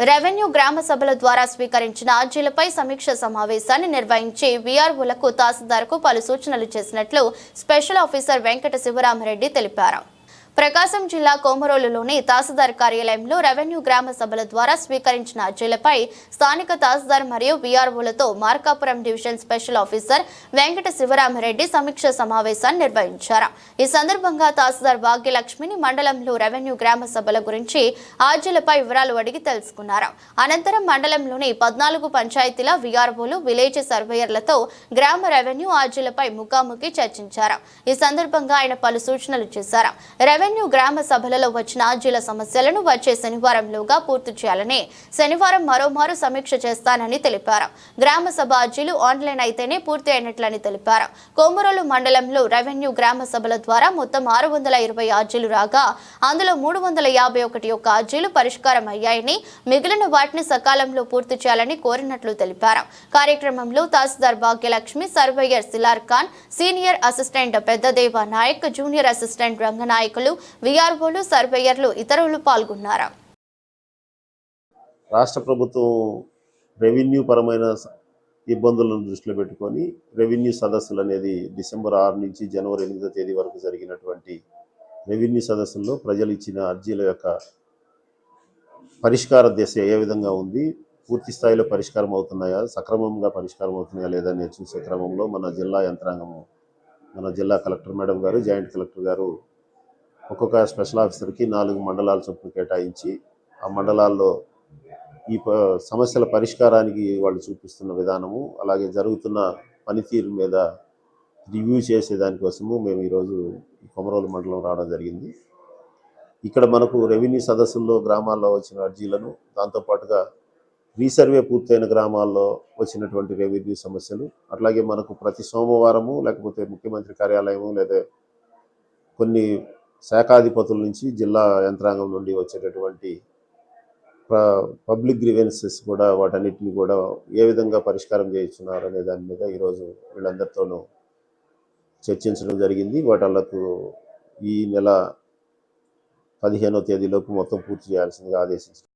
Revenue గ్రామ సభల ద్వారా స్వీకరించిన అర్జీలపై సమీక్ష సమావేశాన్ని నిర్వహించి వీఆర్ఓలకు తహసీల్దార్కు పలు సూచనలు చేసినట్లు స్పెషల్ ఆఫీసర్ వెంకట శివరామరెడ్డి తెలిపారు. ప్రకాశం జిల్లా కోమరోలులోని తహసీల్దార్ కార్యాలయంలో రెవెన్యూ గ్రామ సభల ద్వారా స్వీకరించిన అర్జీలపై స్థానిక తహసీల్దార్ మరియు వీఆర్ఓలతో Markapuram division special officer Venkata Sivaramareddy సమీక్ష సమావేశాన్ని నిర్వహించారు. ఈ సందర్భంగా తహసీల్దార్ భాగ్యలక్ష్మిని మండలంలో రెవెన్యూ గ్రామ సభల గురించి అర్జీలపై వివరాలు అడిగి తెలుసుకున్నారు. అనంతరం మండలంలోని 14 పంచాయతీల వీఆర్ఓలు, విలేజ్ సర్వేయర్లతో గ్రామ రెవెన్యూ అర్జీలపై ముఖాముఖి చర్చించారు. ఈ సందర్భంగా ఆయన పలు సూచనలు చేశారు. రెవెన్యూ గ్రామ సభలలో వచ్చిన అర్జీల సమస్యలను వచ్చే శనివారంలోగా పూర్తి చేయాలని, శనివారం మరోమారు సమీక్ష చేస్తానని తెలిపారు. గ్రామ సభ అర్జీలు ఆన్లైన్ అయితేనే పూర్తి అయినట్లని తెలిపారు. కోమరోలు మండలంలో రెవెన్యూ గ్రామ సభల ద్వారా మొత్తం 620 అర్జీలు రాగా అందులో 351 యొక్క అర్జీలు పరిష్కారం అయ్యాయని, మిగిలిన వాటిని సకాలంలో పూర్తి చేయాలని కోరినట్లు తెలిపారు. కార్యక్రమంలో తహసీల్దార్ Bhagyalakshmi, surveyor Silar Khan, senior assistant Peddadeva Nayak, junior assistant Ranganayakulu, వీఆర్ఓలు, సర్వేయర్లు ఇతరులు పాల్గొన్నారు. రాష్ట్ర ప్రభుత్వం రెవెన్యూ పరమైన ఇబ్బందులను దృష్టిలో పెట్టుకొని రెవెన్యూ సదస్సులు అనేది డిసెంబర్ 6 నుంచి జనవరి 8వ తేదీ వరకు జరిగినటువంటి రెవెన్యూ సదస్సుల్లో ప్రజలు ఇచ్చిన అర్జీల యొక్క పరిష్కార దశ ఏ విధంగా ఉంది, పూర్తి స్థాయిలో పరిష్కారం అవుతున్నాయా, సక్రమంగా పరిష్కారం అవుతున్నాయా లేదా అని చూసే క్రమంలో మన జిల్లా యంత్రాంగము, మన జిల్లా కలెక్టర్ మేడం గారు, జాయింట్ కలెక్టర్ గారు ఒక్కొక్క స్పెషల్ ఆఫీసర్కి 4 మండలాల చొప్పున కేటాయించి ఆ మండలాల్లో ఈ సమస్యల పరిష్కారానికి వాళ్ళు చూపిస్తున్న విధానము, అలాగే జరుగుతున్న పనితీరు మీద రివ్యూ చేసే దానికోసము మేము ఈరోజు కొమరోలు మండలం రావడం జరిగింది. ఇక్కడ మనకు రెవెన్యూ సదస్సుల్లో గ్రామాల్లో వచ్చిన అర్జీలను, దాంతోపాటుగా రీసర్వే పూర్తయిన గ్రామాల్లో వచ్చినటువంటి రెవెన్యూ సమస్యలు, అట్లాగే మనకు ప్రతి సోమవారము లేకపోతే ముఖ్యమంత్రి కార్యాలయము లేదా కొన్ని శాఖాధిపతుల నుంచి జిల్లా యంత్రాంగం నుండి వచ్చేటటువంటి పబ్లిక్ గ్రీవెన్సెస్ కూడా, వాటన్నిటిని కూడా ఏ విధంగా పరిష్కారం చేయించున్నారు అనే దాని మీద ఈరోజు వీళ్ళందరితోనూ చర్చించడం జరిగింది. వాటిలకు ఈ నెల 15వ తేదీలోపు మొత్తం పూర్తి చేయాల్సిందిగా ఆదేశించారు.